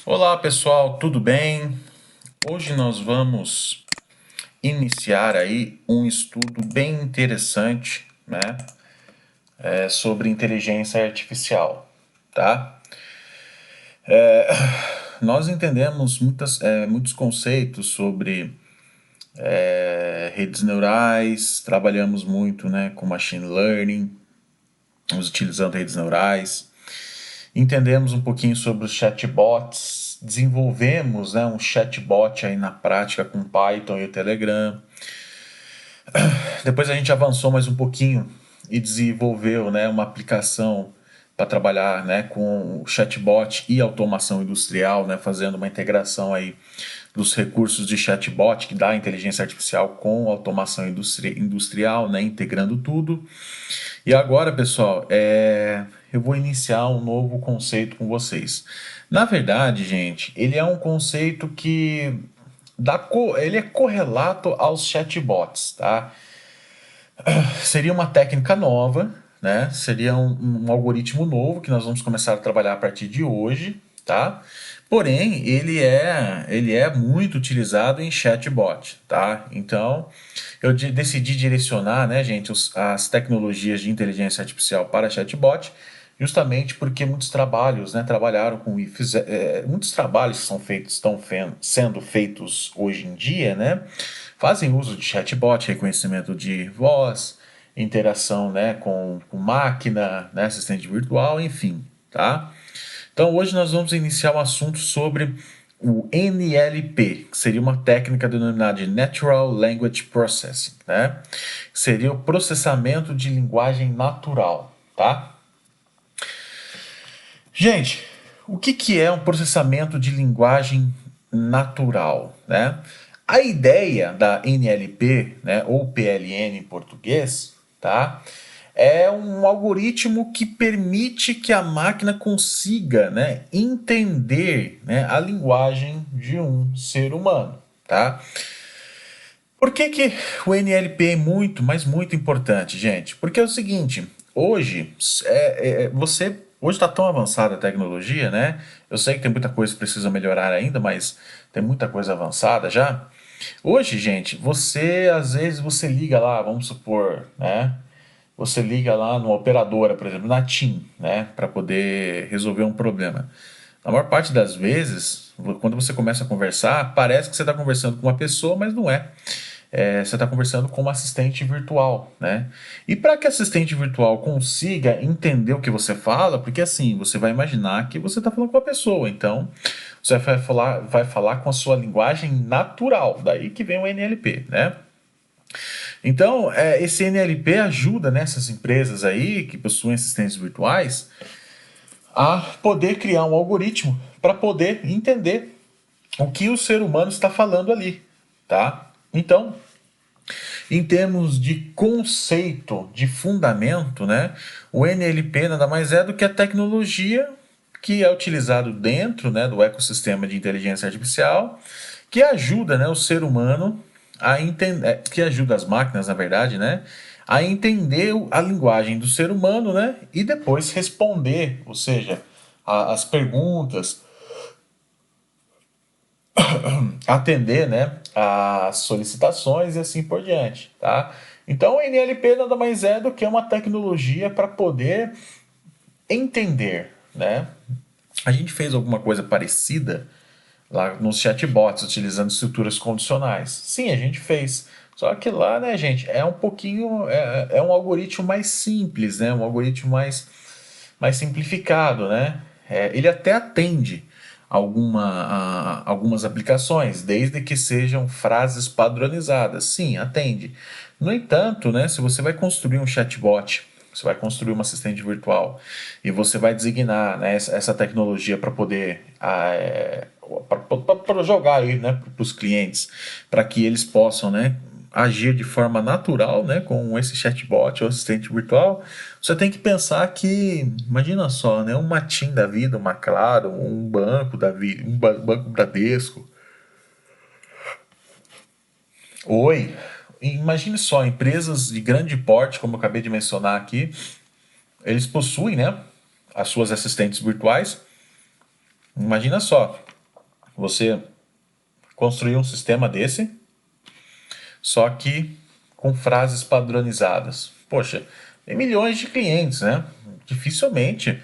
Olá pessoal, tudo bem? Hoje nós vamos iniciar aí um estudo bem interessante, né, sobre inteligência artificial, tá? Nós entendemos muitos conceitos sobre redes neurais, trabalhamos muito, né, com machine learning, utilizando redes neurais. Entendemos um pouquinho sobre os chatbots, desenvolvemos, né, um chatbot aí na prática com Python e o Telegram. Depois a gente avançou mais um pouquinho e desenvolveu, né, uma aplicação para trabalhar, né, com o chatbot e automação industrial, né, fazendo uma integração aí dos recursos de chatbot que dá a inteligência artificial com automação industrial, né, integrando tudo. E agora, pessoal, eu vou iniciar um novo conceito com vocês. Na verdade, gente, ele é um conceito que ele é correlato aos chatbots, tá? Seria uma técnica nova, né? Seria um algoritmo novo que nós vamos começar a trabalhar a partir de hoje, tá? Porém, ele é muito utilizado em chatbot, tá? Então, eu decidi direcionar, né, gente, as tecnologias de inteligência artificial para chatbot, justamente porque muitos trabalhos, né, trabalharam com muitos trabalhos que sendo feitos hoje em dia, né, fazem uso de chatbot, reconhecimento de voz, interação, né, com máquina, né, assistente virtual, enfim, tá? Então hoje nós vamos iniciar um assunto sobre o NLP, que seria uma técnica denominada de Natural Language Processing, né? Seria o processamento de linguagem natural, tá? Gente, o que é um processamento de linguagem natural, né? A ideia da NLP, né, ou PLN em português, tá? É um algoritmo que permite que a máquina consiga, né, entender, né, a linguagem de um ser humano, tá? Por que o NLP é muito, mas muito importante, gente? Porque é o seguinte, hoje hoje está tão avançada a tecnologia, né? Eu sei que tem muita coisa que precisa melhorar ainda, mas tem muita coisa avançada já. Hoje, gente, às vezes você liga lá, vamos supor, né? Você liga lá numa operadora, por exemplo, na TIM, né, para poder resolver um problema. Na maior parte das vezes, quando você começa a conversar, parece que você está conversando com uma pessoa, mas não é. Você está conversando com uma assistente virtual, né? E para que a assistente virtual consiga entender o que você fala, porque assim, você vai imaginar que você está falando com uma pessoa, então você vai falar com a sua linguagem natural, daí que vem o NLP, né? Então, esse NLP ajuda nessas empresas aí que possuem assistentes virtuais a poder criar um algoritmo para poder entender o que o ser humano está falando ali, tá? Então, em termos de conceito, de fundamento, né, o NLP nada mais é do que a tecnologia que é utilizado dentro, né, do ecossistema de inteligência artificial, que ajuda, né, o ser humano a entender, que ajuda as máquinas, na verdade, né, a entender a linguagem do ser humano, né, e depois responder, ou seja, as perguntas, atender, né, as solicitações e assim por diante, tá? Então, o NLP nada mais é do que uma tecnologia para poder entender, né? A gente fez alguma coisa parecida lá nos chatbots, utilizando estruturas condicionais. Sim, a gente fez. Só que lá, né, gente, é um pouquinho, é um algoritmo mais simples, né? Um algoritmo mais simplificado, né? Ele até atende algumas aplicações, desde que sejam frases padronizadas. Sim, atende. No entanto, né, se você vai construir um chatbot, você vai construir uma assistente virtual e você vai designar, né, essa tecnologia para poder para jogar aí, né, para os clientes, para que eles possam, né, agir de forma natural, né, com esse chatbot ou assistente virtual, você tem que pensar que, imagina só, né, uma TIM da vida, uma Claro, um banco da vida, banco Bradesco, Oi, imagine só, empresas de grande porte, como eu acabei de mencionar aqui, eles possuem, né, as suas assistentes virtuais. Imagina só. você construir um sistema desse, só que com frases padronizadas. Poxa, tem milhões de clientes, né? Dificilmente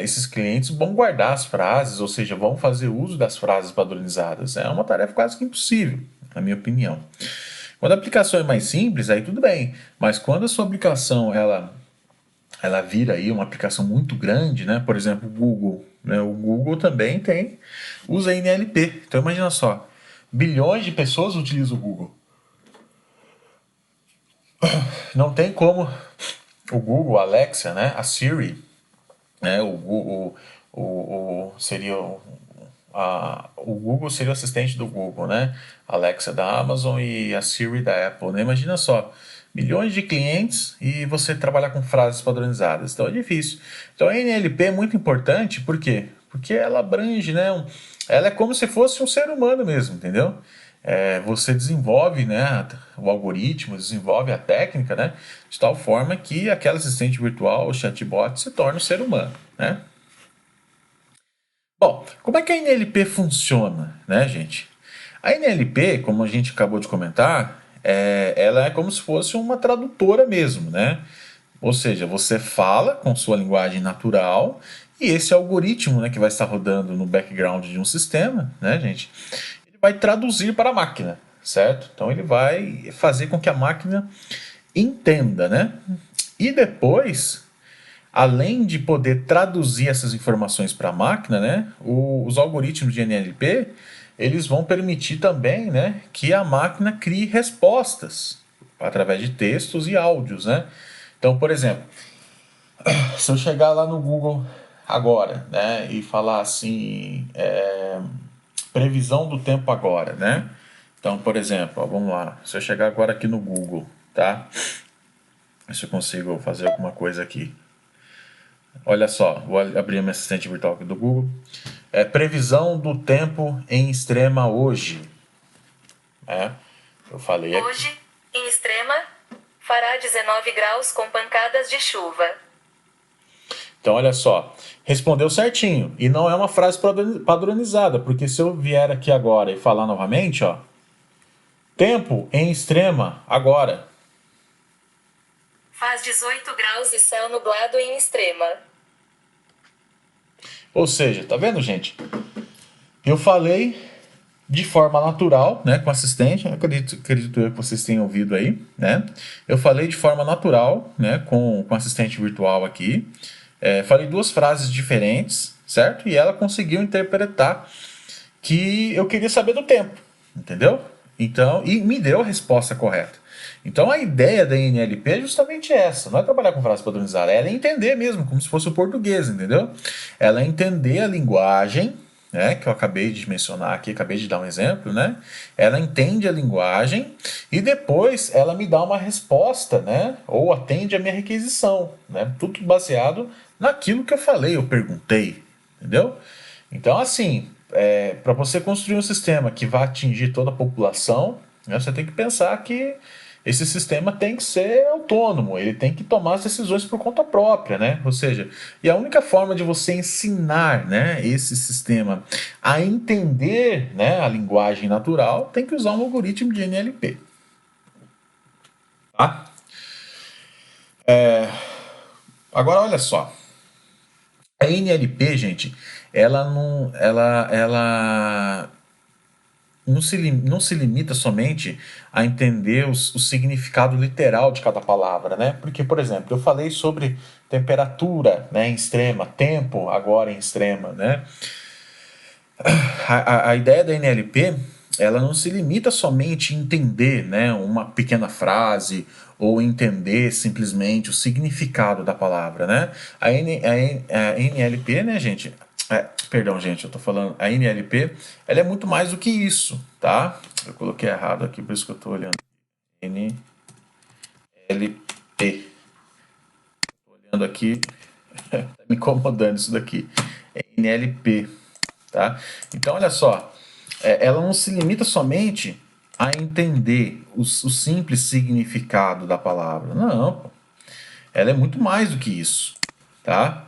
esses clientes vão guardar as frases, ou seja, vão fazer uso das frases padronizadas. É uma tarefa quase que impossível, na minha opinião. Quando a aplicação é mais simples, aí tudo bem. Mas quando a sua aplicação ela vira aí uma aplicação muito grande, né? Por exemplo, o Google, né? O Google também usa NLP. Então imagina só, bilhões de pessoas utilizam o Google. Não tem como o Google, a Alexa, né? A Siri, né? Seria o Google seria o assistente do Google, né? A Alexa da Amazon e a Siri da Apple, né? Imagina só, milhões de clientes e você trabalhar com frases padronizadas. Então é difícil. Então a NLP é muito importante, por quê? Porque ela abrange, né? Ela é como se fosse um ser humano mesmo, entendeu? Você desenvolve, né, o algoritmo, desenvolve a técnica, né, de tal forma que aquela assistente virtual, o chatbot, se torne um ser humano, né? Bom, como é que a NLP funciona, né, gente? A NLP, como a gente acabou de comentar, ela é como se fosse uma tradutora mesmo, né? Ou seja, você fala com sua linguagem natural e esse algoritmo, né, que vai estar rodando no background de um sistema, né, gente, ele vai traduzir para a máquina, certo? Então ele vai fazer com que a máquina entenda, né? E depois, além de poder traduzir essas informações para a máquina, né, os algoritmos de NLP eles vão permitir também, né, que a máquina crie respostas através de textos e áudios, né? Então, por exemplo, se eu chegar lá no Google agora, né, e falar assim, previsão do tempo agora, né? Então, por exemplo, ó, vamos lá. Se eu chegar agora aqui no Google, tá? Se eu consigo fazer alguma coisa aqui. Olha só, vou abrir minha assistente virtual aqui do Google. Previsão do tempo em Extrema hoje. Eu falei aqui. Hoje, em Extrema, fará 19 graus com pancadas de chuva. Então, olha só, respondeu certinho. E não é uma frase padronizada, porque se eu vier aqui agora e falar novamente, ó, tempo em Extrema agora. Faz 18 graus e céu nublado em Extrema. Ou seja, tá vendo, gente? Eu falei de forma natural, né, com o assistente. Acredito eu que vocês tenham ouvido aí, né? Eu falei de forma natural, né, com o assistente virtual aqui. Falei duas frases diferentes, certo? E ela conseguiu interpretar que eu queria saber do tempo, entendeu? Então, e me deu a resposta correta. Então a ideia da NLP é justamente essa, não é trabalhar com frase padronizada, ela é entender mesmo, como se fosse o português, entendeu? Ela é entender a linguagem, né, que eu acabei de mencionar aqui, acabei de dar um exemplo, né? Ela entende a linguagem e depois ela me dá uma resposta, né? Ou atende a minha requisição, né? Tudo baseado naquilo que eu falei, eu perguntei, entendeu? Então, assim, para você construir um sistema que vá atingir toda a população, né, você tem que pensar que esse sistema tem que ser autônomo, ele tem que tomar as decisões por conta própria, né? Ou seja, e a única forma de você ensinar, né, esse sistema a entender, né, a linguagem natural tem que usar um algoritmo de NLP. Tá? Agora, olha só. A NLP, gente, ela não se limita somente a entender o significado literal de cada palavra, né? Porque, por exemplo, eu falei sobre temperatura, né, em extrema, tempo agora em extrema, né? A ideia da NLP, ela não se limita somente a entender, né, uma pequena frase ou entender simplesmente o significado da palavra, né? A NLP, né, gente? Perdão, gente, eu tô falando. A NLP, ela é muito mais do que isso, tá? Eu coloquei errado aqui, por isso que eu tô olhando. NLP. Tô olhando aqui, tá me incomodando isso daqui. É NLP, tá? Então, olha só, ela não se limita somente a entender o simples significado da palavra. Não, pô. Ela é muito mais do que isso, tá?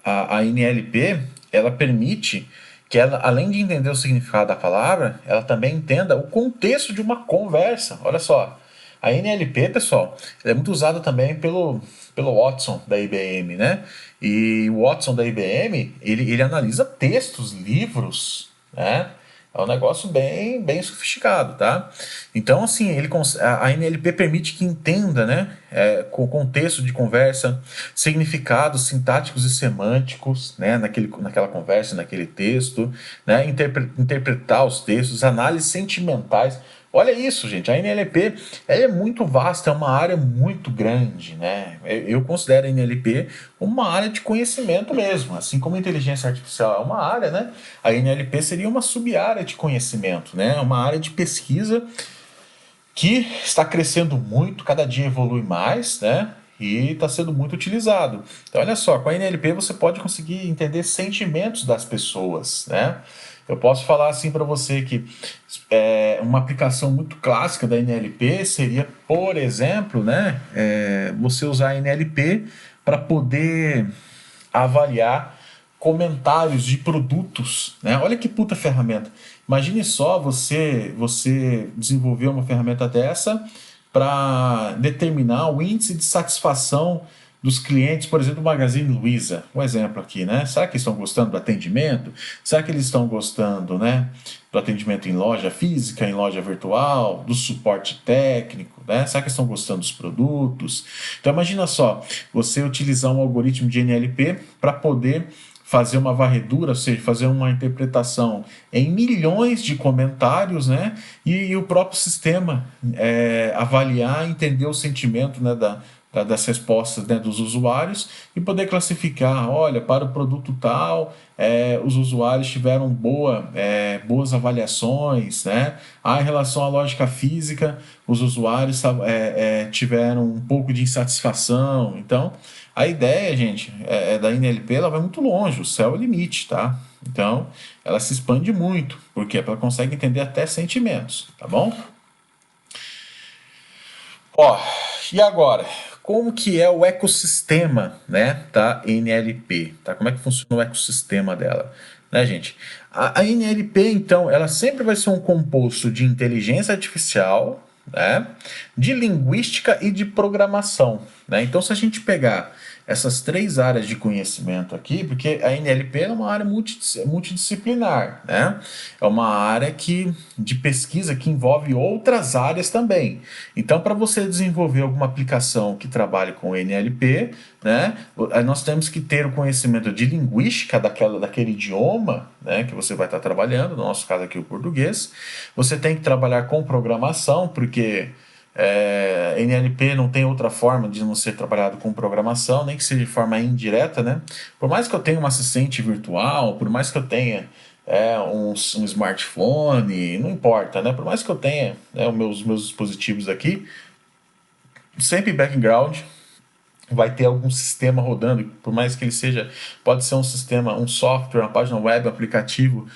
A NLP, ela permite que ela, além de entender o significado da palavra, ela também entenda o contexto de uma conversa. Olha só, a NLP, pessoal, ela é muito usada também pelo Watson da IBM, né? E o Watson da IBM, ele analisa textos, livros, né? É um negócio bem sofisticado, tá? Então, assim, a NLP permite que entenda, né, com o contexto de conversa, significados sintáticos e semânticos, né, naquela conversa, naquele texto, né, interpretar os textos, análises sentimentais. Olha isso, gente, a NLP ela é muito vasta, é uma área muito grande, né? Eu considero a NLP uma área de conhecimento mesmo, assim como a inteligência artificial é uma área, né? A NLP seria uma sub-área de conhecimento, né? Uma área de pesquisa que está crescendo muito, cada dia evolui mais, né? E está sendo muito utilizado. Então, olha só, com a NLP você pode conseguir entender sentimentos das pessoas, né? Eu posso falar assim para você que uma aplicação muito clássica da NLP seria, por exemplo, né, você usar a NLP para poder avaliar comentários de produtos, né? Olha que puta ferramenta. Imagine só você desenvolver uma ferramenta dessa para determinar o índice de satisfação dos clientes, por exemplo, do Magazine Luiza. Um exemplo aqui, né? Será que eles estão gostando do atendimento? Será que eles estão gostando, né, do atendimento em loja física, em loja virtual, do suporte técnico, né? Será que eles estão gostando dos produtos? Então imagina só, você utilizar um algoritmo de NLP para poder fazer uma varredura, ou seja, fazer uma interpretação em milhões de comentários, né? E o próprio sistema avaliar, entender o sentimento, né, das respostas, né, dos usuários e poder classificar, olha, para o produto tal, os usuários tiveram boas avaliações, né? Em relação à lógica física, os usuários tiveram um pouco de insatisfação. Então, a ideia, gente, da NLP, ela vai muito longe, o céu é o limite, tá? Então, ela se expande muito, porque ela consegue entender até sentimentos, tá bom? Ó, e agora, como que é o ecossistema, né, da NLP, tá? Como é que funciona o ecossistema dela, né, gente? A NLP, então, ela sempre vai ser um composto de inteligência artificial, né, de linguística e de programação, né? Então, se a gente pegar essas três áreas de conhecimento aqui, porque a NLP é uma área multidisciplinar, né? É uma área de pesquisa que envolve outras áreas também. Então, para você desenvolver alguma aplicação que trabalhe com NLP, né, nós temos que ter o conhecimento de linguística daquele idioma, né, que você vai estar trabalhando, no nosso caso aqui o português. Você tem que trabalhar com programação, porque NLP não tem outra forma de não ser trabalhado com programação, nem que seja de forma indireta, né? Por mais que eu tenha um assistente virtual, por mais que eu tenha um smartphone, não importa, né? Por mais que eu tenha, né, os meus dispositivos aqui, sempre background vai ter algum sistema rodando, por mais que ele seja, pode ser um sistema, um software, uma página web, um aplicativo,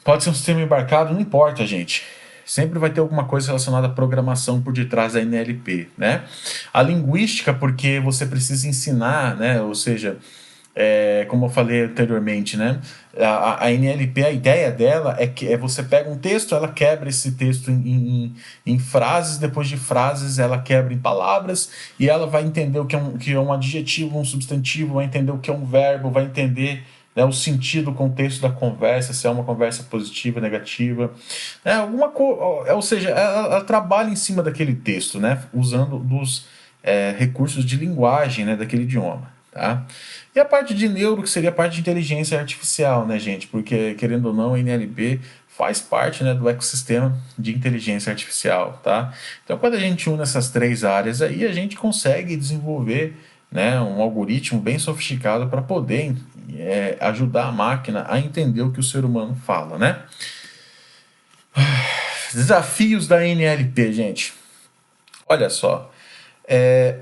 pode ser um sistema embarcado, não importa, gente. Sempre vai ter alguma coisa relacionada à programação por detrás da NLP, né? A linguística, porque você precisa ensinar, né? Ou seja, como eu falei anteriormente, né? A NLP, a ideia dela é que você pega um texto, ela quebra esse texto em frases, depois de frases ela quebra em palavras e ela vai entender o que é um adjetivo, um substantivo, vai entender o que é um verbo, vai entender, né, o sentido, o contexto da conversa, se é uma conversa positiva, negativa, né, ou seja, ela trabalha em cima daquele texto, né, usando dos recursos de linguagem, né, daquele idioma, tá? E a parte de neuro, que seria a parte de inteligência artificial, né, gente, porque querendo ou não, a NLP faz parte, né, do ecossistema de inteligência artificial, tá? Então, quando a gente une essas três áreas aí, a gente consegue desenvolver, né, um algoritmo bem sofisticado para poder ajudar a máquina a entender o que o ser humano fala, né? Desafios da NLP, gente. Olha só.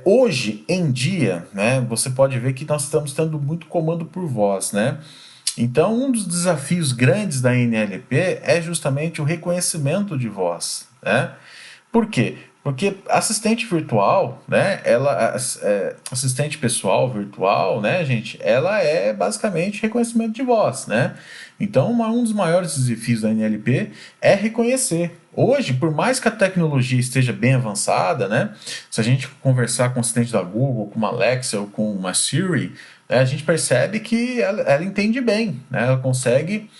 Hoje em dia, né, você pode ver que nós estamos tendo muito comando por voz, né? Então, um dos desafios grandes da NLP é justamente o reconhecimento de voz, né? Por quê? Porque assistente virtual, né, assistente pessoal virtual, né, gente, ela é basicamente reconhecimento de voz, né? Então, um dos maiores desafios da NLP é reconhecer. Hoje, por mais que a tecnologia esteja bem avançada, né, se a gente conversar com o assistente da Google, com uma Alexa ou com uma Siri, né, a gente percebe que ela entende bem, né, ela consegue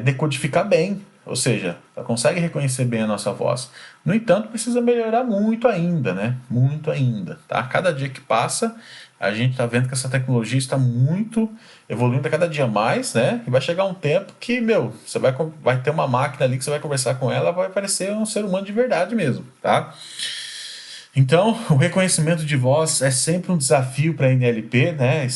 decodificar bem, ou seja, ela consegue reconhecer bem a nossa voz. No entanto, precisa melhorar muito ainda, né? Muito ainda, tá? Cada dia que passa, a gente está vendo que essa tecnologia está muito evoluindo a cada dia mais, né? E vai chegar um tempo que, meu, você vai ter uma máquina ali que você vai conversar com ela, vai parecer um ser humano de verdade mesmo, tá? Então, o reconhecimento de voz é sempre um desafio para a NLP, né?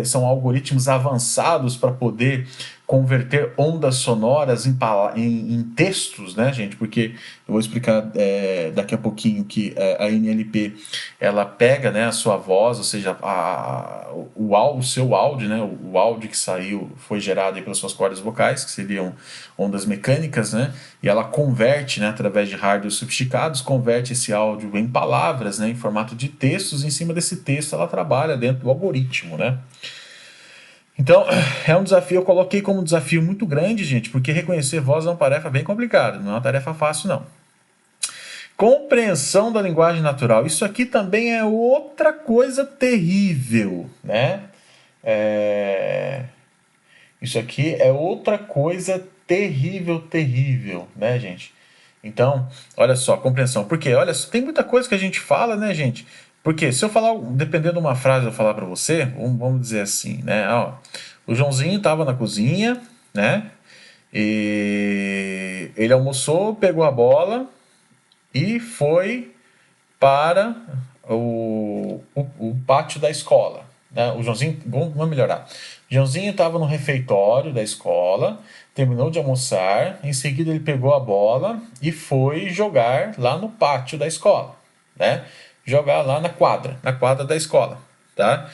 São algoritmos avançados para poder converter ondas sonoras em textos, né, gente? Porque eu vou explicar daqui a pouquinho que a NLP ela pega, né, a sua voz, ou seja, o seu áudio, né, o áudio que saiu foi gerado aí pelas suas cordas vocais, que seriam ondas mecânicas, né? E ela converte, né, através de hardware sofisticados, converte esse áudio em palavras, né, em formato de textos. E em cima desse texto, ela trabalha dentro do algoritmo, né? Então, é um desafio, eu coloquei como um desafio muito grande, gente, porque reconhecer voz é uma tarefa bem complicada, não é uma tarefa fácil, não. Compreensão da linguagem natural. Isso aqui também é outra coisa terrível, né? Isso aqui é outra coisa terrível, terrível, né, gente? Então, olha só, compreensão. Porque, olha, tem muita coisa que a gente fala, né, gente? Porque se eu falar, dependendo de uma frase eu falar para você, vamos dizer assim, né? Ó, o Joãozinho estava na cozinha, né? E ele almoçou, pegou a bola e foi para o pátio da escola. Né? O Joãozinho, vamos melhorar. O Joãozinho estava no refeitório da escola, terminou de almoçar, em seguida ele pegou a bola e foi jogar lá no pátio da escola. Né? Jogar lá na quadra da escola. Tá?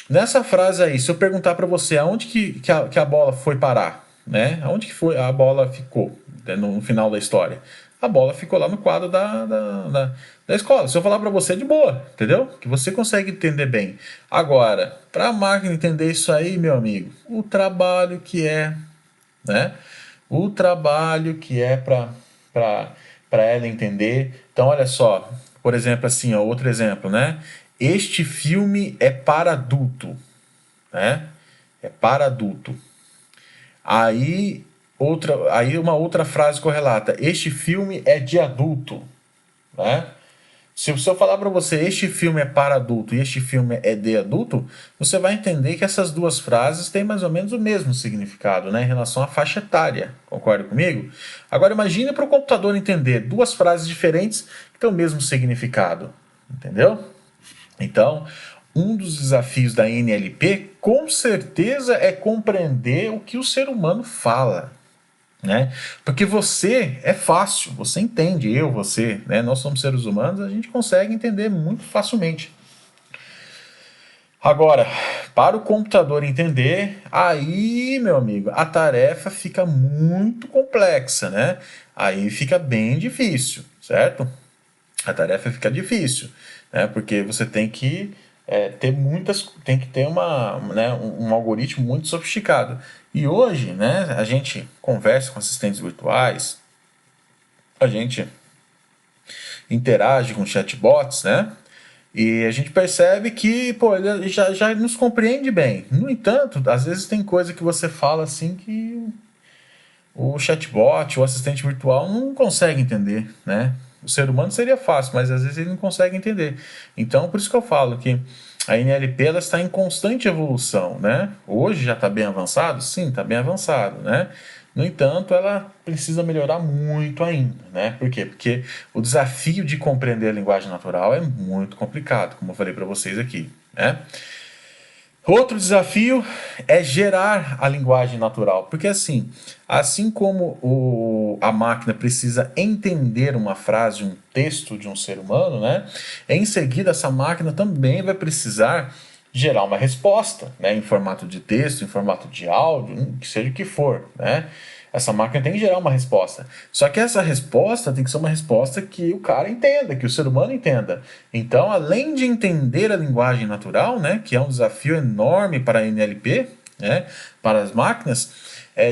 Nessa frase aí, se eu perguntar para você aonde que a bola foi parar, né? Aonde que foi a bola ficou, né, no final da história? A bola ficou lá no quadro da escola. Se eu falar para você, é de boa, entendeu? Que você consegue entender bem. Agora, para a máquina entender isso aí, meu amigo, o trabalho que é, né? O trabalho que é para ela entender. Então, olha só, por exemplo, assim, ó, outro exemplo, né? Este filme é para adulto, né? É para adulto. Aí uma outra frase correlata. Este filme é de adulto, né? Se eu falar para você este filme é para adulto e este filme é de adulto, você vai entender que essas duas frases têm mais ou menos o mesmo significado, né, em relação à faixa etária. Concorda comigo? Agora imagine para o computador entender duas frases diferentes que têm o mesmo significado, entendeu? Então, um dos desafios da NLP, com certeza, é compreender o que o ser humano fala. Né? Porque você é fácil, você entende, você, né? Nós somos seres humanos, a gente consegue entender muito facilmente. Agora, para o computador entender, aí, meu amigo, a tarefa fica muito complexa, né? Aí fica bem difícil, certo? A tarefa fica difícil, né? Porque você tem que ter né, um algoritmo muito sofisticado. E hoje, né, a gente conversa com assistentes virtuais, a gente interage com chatbots, né? E a gente percebe que, pô, ele já nos compreende bem. No entanto, às vezes tem coisa que você fala assim que o chatbot, o assistente virtual não consegue entender, né? O ser humano seria fácil, mas às vezes ele não consegue entender. Então, por isso que eu falo que a NLP ela está em constante evolução, né? Hoje já está bem avançado? Sim, está bem avançado, né? No entanto, ela precisa melhorar muito ainda, né? Por quê? Porque o desafio de compreender a linguagem natural é muito complicado, como eu falei para vocês aqui, né? Outro desafio é gerar a linguagem natural, porque assim como a máquina precisa entender uma frase, um texto de um ser humano, né? Em seguida essa máquina também vai precisar gerar uma resposta, né? Em formato de texto, em formato de áudio, que seja o que for, né? Essa máquina tem que gerar uma resposta. Só que essa resposta tem que ser uma resposta que o cara entenda, que o ser humano entenda. Então, além de entender a linguagem natural, né, que é um desafio enorme para a NLP, né, para as máquinas,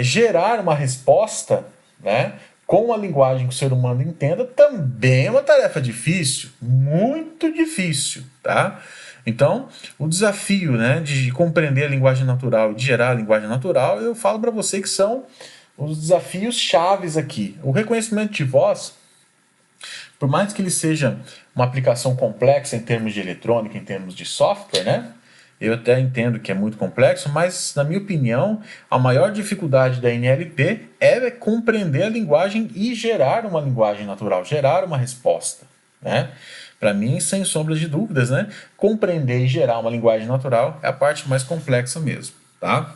gerar uma resposta, né, com a linguagem que o ser humano entenda também é uma tarefa difícil, muito difícil, tá? Então, o desafio, né, de compreender a linguagem natural e de gerar a linguagem natural, eu falo para você que são os desafios chaves aqui. O reconhecimento de voz, por mais que ele seja uma aplicação complexa em termos de eletrônica, em termos de software, né? Eu até entendo que é muito complexo, mas, na minha opinião, a maior dificuldade da NLP é compreender a linguagem e gerar uma linguagem natural, gerar uma resposta, né? Para mim, sem sombra de dúvidas, né? Compreender e gerar uma linguagem natural é a parte mais complexa mesmo, tá?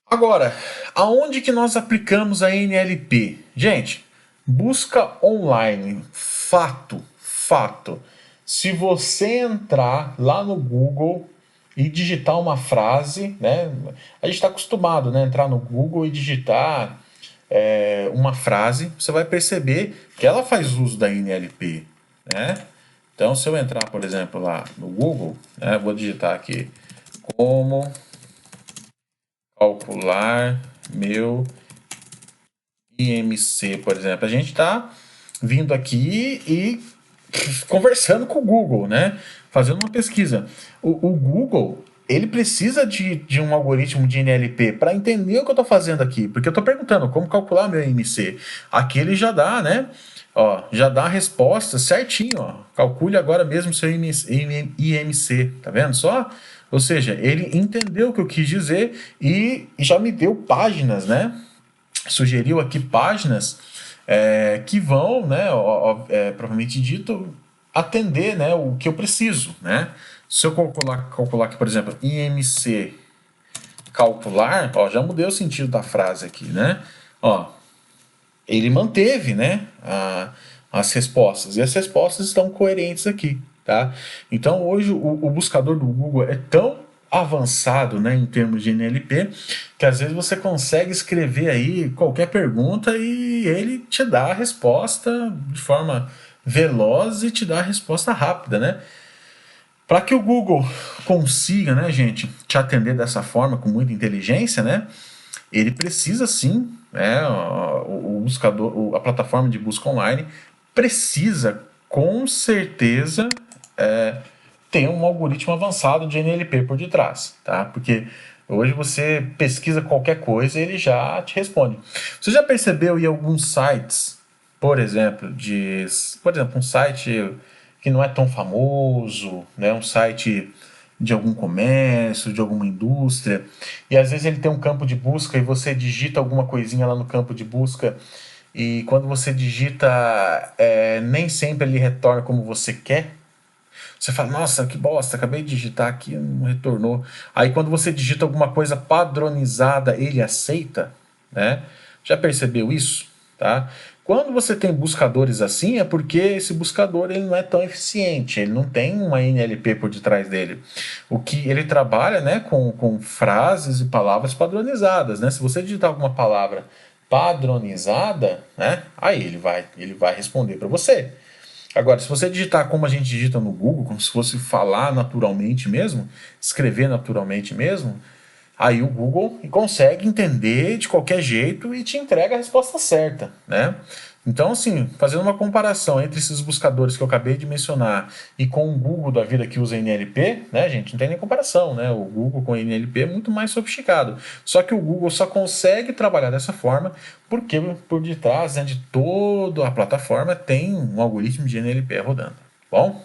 Agora, aonde que nós aplicamos a NLP? Gente, busca online, fato. Se você entrar lá no Google e digitar uma frase, né? A gente está acostumado, né? Entrar no Google e digitar uma frase, você vai perceber que ela faz uso da NLP, né? Então, se eu entrar, por exemplo, lá no Google, né? Vou digitar aqui como calcular meu IMC, por exemplo. A gente está vindo aqui e conversando com o Google, né? Fazendo uma pesquisa. O Google, ele precisa de um algoritmo de NLP para entender o que eu estou fazendo aqui. Porque eu estou perguntando como calcular meu IMC. Aqui ele já dá, né? Ó, já dá a resposta certinho, ó. Calcule agora mesmo seu IMC, tá vendo só? Ou seja, ele entendeu o que eu quis dizer e já me deu páginas, né? Sugeriu aqui páginas que vão, né, propriamente dito, atender, né, o que eu preciso, né? Se eu calcular aqui, por exemplo, IMC calcular, ó, já mudei o sentido da frase aqui, né? Ó, ele manteve, né, as respostas, e as respostas estão coerentes aqui, tá? Então, hoje, o buscador do Google é tão avançado, né, em termos de NLP, que às vezes você consegue escrever aí qualquer pergunta e ele te dá a resposta de forma veloz e te dá a resposta rápida, né? Para que o Google consiga, né, gente, te atender dessa forma com muita inteligência, né, ele precisa sim, o buscador, a plataforma de busca online precisa com certeza ter um algoritmo avançado de NLP por detrás, tá? Porque hoje você pesquisa qualquer coisa e ele já te responde. Você já percebeu em alguns sites, por exemplo, um site que não é tão famoso, né? Um site de algum comércio, de alguma indústria, e às vezes ele tem um campo de busca e você digita alguma coisinha lá no campo de busca e quando você digita, nem sempre ele retorna como você quer. Você fala, nossa, que bosta, acabei de digitar aqui, não retornou. Aí quando você digita alguma coisa padronizada, ele aceita, né? Já percebeu isso? Tá? Quando você tem buscadores assim, é porque esse buscador ele não é tão eficiente, ele não tem uma NLP por detrás dele. O que ele trabalha, né, com frases e palavras padronizadas, né? Se você digitar alguma palavra padronizada, né, aí ele vai responder para você. Agora, se você digitar como a gente digita no Google, como se fosse falar naturalmente mesmo, escrever naturalmente mesmo, aí o Google consegue entender de qualquer jeito e te entrega a resposta certa, né? Então, assim, fazendo uma comparação entre esses buscadores que eu acabei de mencionar e com o Google da vida que usa NLP, né, gente, não tem nem comparação, né? O Google com NLP é muito mais sofisticado. Só que o Google só consegue trabalhar dessa forma porque por detrás, né, de toda a plataforma tem um algoritmo de NLP rodando. Bom?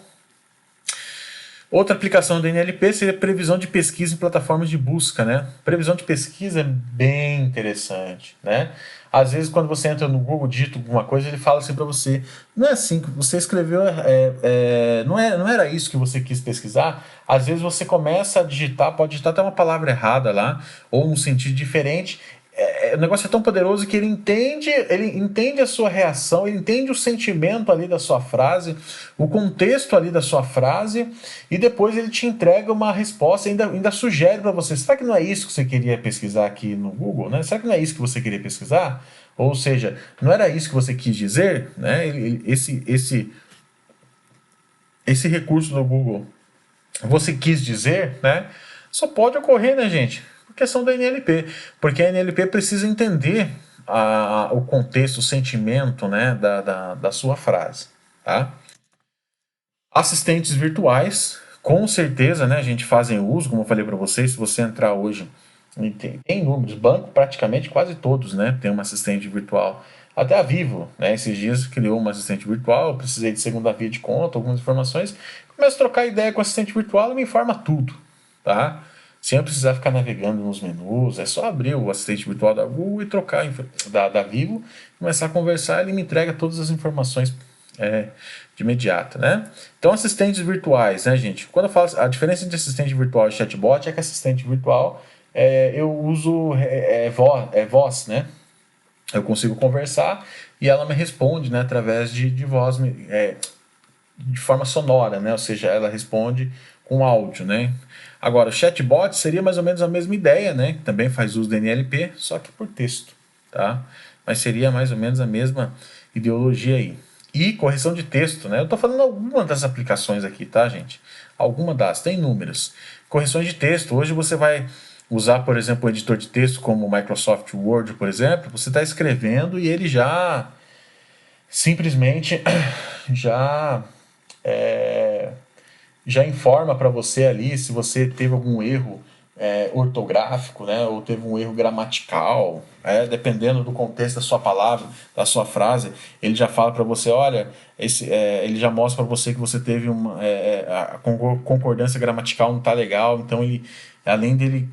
Outra aplicação do NLP seria previsão de pesquisa em plataformas de busca, né? Previsão de pesquisa é bem interessante, né? Às vezes, quando você entra no Google, digita alguma coisa, ele fala assim para você, não é assim que você escreveu, não era isso que você quis pesquisar. Às vezes você começa a digitar, pode digitar até uma palavra errada lá, ou num sentido diferente, o negócio é tão poderoso que ele entende a sua reação, ele entende o sentimento ali da sua frase, o contexto ali da sua frase, e depois ele te entrega uma resposta e ainda sugere para você. Será que não é isso que você queria pesquisar aqui no Google, né? Será que não é isso que você queria pesquisar? Ou seja, não era isso que você quis dizer, né? Esse recurso do Google, você quis dizer, né? Só pode ocorrer, né, gente? Por questão da NLP. Porque a NLP precisa entender o contexto, o sentimento, né, da sua frase. Tá? Assistentes virtuais, com certeza, né, a gente fazem uso, como eu falei para vocês, se você entrar hoje, tem números, banco praticamente quase todos, né, tem uma assistente virtual. Até a Vivo, né, esses dias criou uma assistente virtual, eu precisei de segunda via de conta, algumas informações, começo a trocar ideia com o assistente virtual e me informa tudo, tá? Sem eu precisar ficar navegando nos menus, é só abrir o assistente virtual da Google e trocar da Vivo, começar a conversar, ele me entrega todas as informações de imediato, né? Então, assistentes virtuais, né, gente? Quando eu falo a diferença entre assistente virtual e chatbot é que assistente virtual eu uso voz, né? Eu consigo conversar e ela me responde, né, através de voz, de forma sonora, né? Ou seja, ela responde com áudio, né? Agora, o chatbot seria mais ou menos a mesma ideia, né? Também faz uso do NLP, só que por texto, tá? Mas seria mais ou menos a mesma ideologia aí. E correção de texto, né? Eu estou falando alguma das aplicações aqui, tá, gente? Alguma das, tem inúmeras. Correções de texto, hoje você vai usar, por exemplo, um editor de texto como o Microsoft Word, por exemplo, você está escrevendo e ele já simplesmente já já informa para você ali se você teve algum erro ortográfico, né, ou teve um erro gramatical, dependendo do contexto da sua palavra, da sua frase, ele já fala para você, olha, ele já mostra para você que você teve a concordância gramatical não está legal, então ele, além dele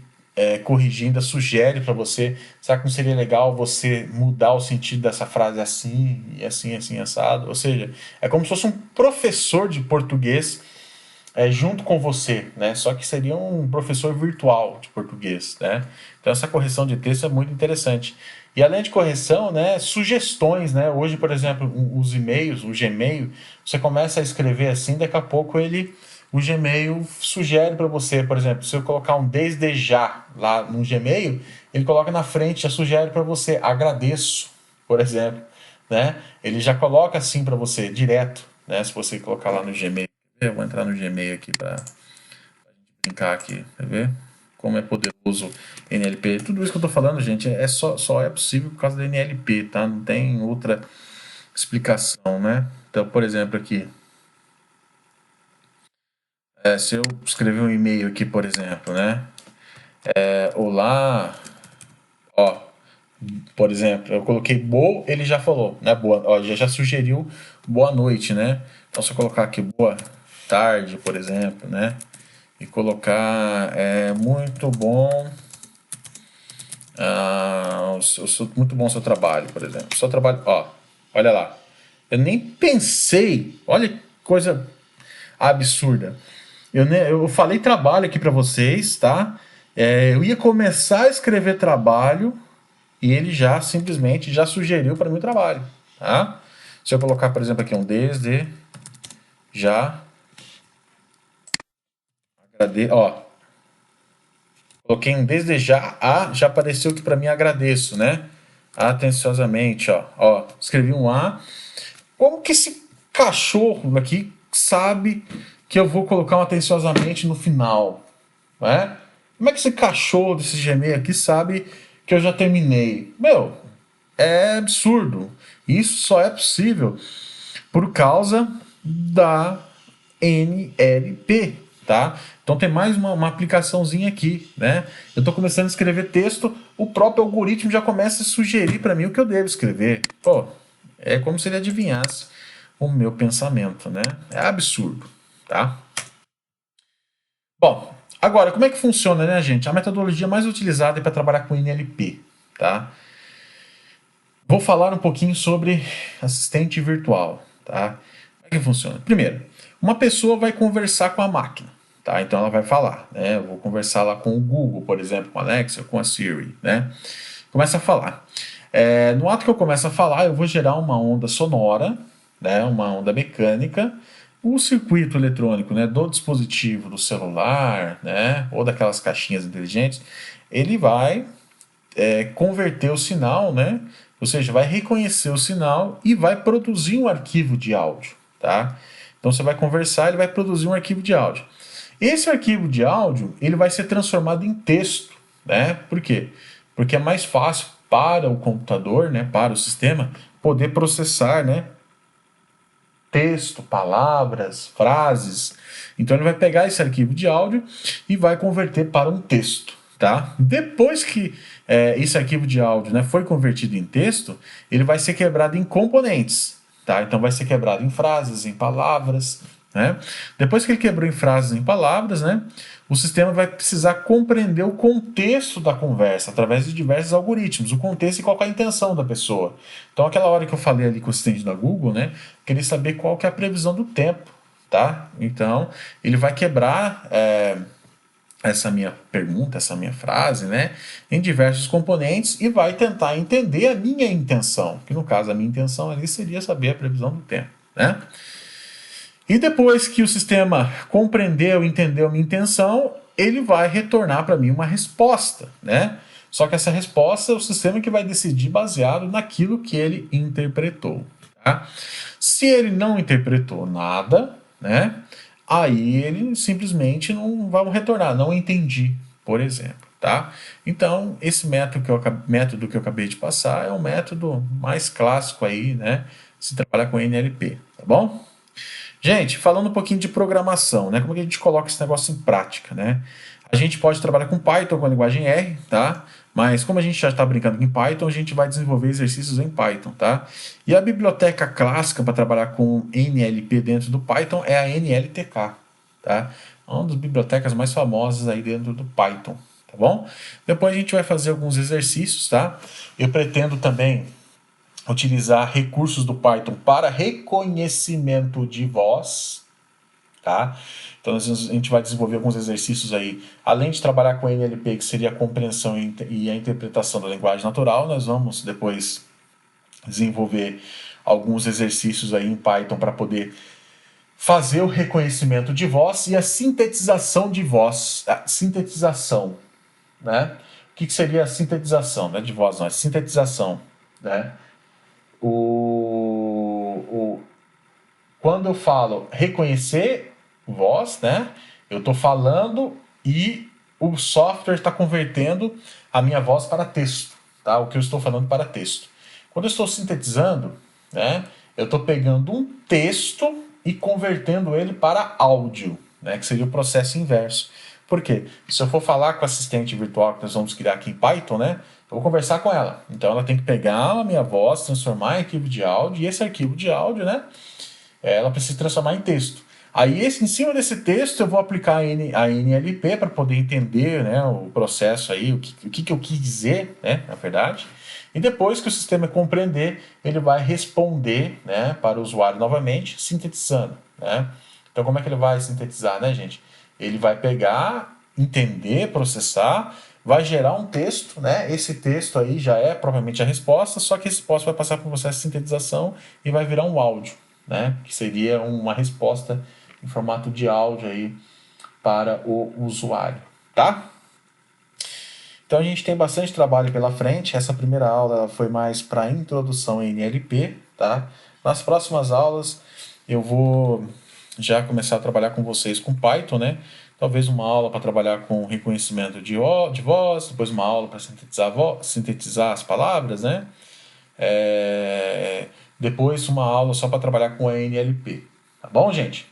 corrigir, ainda sugere para você, será que não seria legal você mudar o sentido dessa frase assim, e assim, assim, assado? Ou seja, é como se fosse um professor de português junto com você, né? Só que seria um professor virtual de português, né? Então essa correção de texto é muito interessante. E além de correção, né, sugestões, né? Hoje, por exemplo, os e-mails, o Gmail, você começa a escrever assim, daqui a pouco o Gmail sugere para você, por exemplo, se eu colocar um desde já lá no Gmail, ele coloca na frente, já sugere para você, agradeço, por exemplo, né? Ele já coloca assim para você, direto, né? Se você colocar lá no Gmail. Eu vou entrar no Gmail aqui para brincar aqui, quer ver? Como é poderoso NLP. Tudo isso que eu tô falando, gente, só é possível por causa da NLP, tá? Não tem outra explicação, né? Então, por exemplo, aqui, se eu escrever um e-mail aqui, por exemplo, né? Olá, ó, por exemplo, eu coloquei boa, ele já falou, né? Boa, ó, já sugeriu boa noite, né? Então, se eu colocar aqui boa tarde, por exemplo, né? E colocar muito bom, muito bom o seu trabalho, por exemplo. Seu trabalho, ó, olha lá. Eu nem pensei, olha que coisa absurda. Eu falei trabalho aqui para vocês, tá? Eu ia começar a escrever trabalho e ele já simplesmente já sugeriu para mim o trabalho, tá? Se eu colocar, por exemplo, aqui um desde já ó, coloquei um desde já, já apareceu aqui para mim agradeço, né? Atenciosamente, ó, escrevi um A. Como que esse cachorro aqui sabe que eu vou colocar um atenciosamente no final, né? Como é que esse cachorro desse Gmail aqui sabe que eu já terminei? Meu, é absurdo. Isso só é possível por causa da NLP, tá? Então tem mais uma aplicaçãozinha aqui, né? Eu estou começando a escrever texto, o próprio algoritmo já começa a sugerir para mim o que eu devo escrever. Pô, é como se ele adivinhasse o meu pensamento, né? É absurdo, tá? Bom, agora, como é que funciona, né, gente? A metodologia mais utilizada é para trabalhar com NLP, tá? Vou falar um pouquinho sobre assistente virtual, tá? Como é que funciona? Primeiro, uma pessoa vai conversar com a máquina, tá? Então ela vai falar, né? Eu vou conversar lá com o Google, por exemplo, com a Alexa, com a Siri, né? Começa a falar. No ato que eu começo a falar, eu vou gerar uma onda sonora, né, uma onda mecânica. O circuito eletrônico, né, do dispositivo, do celular, né, ou daquelas caixinhas inteligentes, ele vai converter o sinal, né, ou seja, vai reconhecer o sinal e vai produzir um arquivo de áudio. Tá? Então você vai conversar, ele vai produzir um arquivo de áudio. Esse arquivo de áudio ele vai ser transformado em texto. Né? Por quê? Porque é mais fácil para o computador, né, para o sistema, poder processar, né, texto, palavras, frases. Então ele vai pegar esse arquivo de áudio e vai converter para um texto. Tá? Depois que esse arquivo de áudio, né, foi convertido em texto, ele vai ser quebrado em componentes. Tá? Então vai ser quebrado em frases, em palavras. Né? Depois que ele quebrou em frases, em palavras, né, o sistema vai precisar compreender o contexto da conversa através de diversos algoritmos, o contexto e qual é a intenção da pessoa. Então, aquela hora que eu falei ali com o assistente da Google, né, queria saber qual que é a previsão do tempo. Tá? Então, ele vai quebrar essa minha pergunta, essa minha frase, né, em diversos componentes e vai tentar entender a minha intenção, que no caso a minha intenção ali seria saber a previsão do tempo, né? E depois que o sistema compreendeu, entendeu a minha intenção, ele vai retornar para mim uma resposta, né? Só que essa resposta é o sistema que vai decidir baseado naquilo que ele interpretou, tá? Se ele não interpretou nada, né? Aí ele simplesmente não vai retornar, não entendi, por exemplo, tá? Então, esse método que eu acabei de passar é um método mais clássico aí, né? Se trabalhar com NLP, tá bom? Gente, falando um pouquinho de programação, né? Como que a gente coloca esse negócio em prática, né? A gente pode trabalhar com Python, com a linguagem R, tá? Mas como a gente já está brincando em Python, a gente vai desenvolver exercícios em Python, tá? E a biblioteca clássica para trabalhar com NLP dentro do Python é a NLTK, tá? É uma das bibliotecas mais famosas aí dentro do Python, tá bom? Depois a gente vai fazer alguns exercícios, tá? Eu pretendo também utilizar recursos do Python para reconhecimento de voz, tá? Então a gente vai desenvolver alguns exercícios aí, além de trabalhar com NLP, que seria a compreensão e a interpretação da linguagem natural, nós vamos depois desenvolver alguns exercícios aí em Python para poder fazer o reconhecimento de voz e a sintetização de voz, a sintetização, né? O que seria a sintetização, não é de voz, não, é sintetização, né? Quando eu falo reconhecer voz, né, eu estou falando e o software está convertendo a minha voz para texto, tá? O que eu estou falando para texto. Quando eu estou sintetizando, né, eu estou pegando um texto e convertendo ele para áudio, né, que seria o processo inverso. Por quê? Se eu for falar com a assistente virtual que nós vamos criar aqui em Python, né, eu vou conversar com ela. Então ela tem que pegar a minha voz, transformar em arquivo de áudio, e esse arquivo de áudio, né, ela precisa transformar em texto. Aí, em cima desse texto, eu vou aplicar a NLP para poder entender, né, o processo aí, o que eu quis dizer, né, na verdade. E depois que o sistema compreender, ele vai responder, né, para o usuário novamente, sintetizando, né. Então, como é que ele vai sintetizar, né, gente? Ele vai pegar, entender, processar, vai gerar um texto, né? Esse texto aí já é propriamente a resposta, só que esse resposta vai passar por um processo de sintetização e vai virar um áudio, né? Que seria uma resposta em formato de áudio aí para o usuário, tá? Então a gente tem bastante trabalho pela frente. Essa primeira aula foi mais para introdução em NLP, tá? Nas próximas aulas eu vou já começar a trabalhar com vocês com Python, né? Talvez uma aula para trabalhar com reconhecimento de voz, depois uma aula para sintetizar as palavras, né? Depois uma aula só para trabalhar com a NLP, tá bom, gente?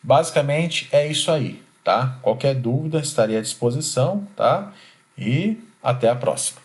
Basicamente é isso aí, tá? Qualquer dúvida estarei à disposição, tá? E até a próxima.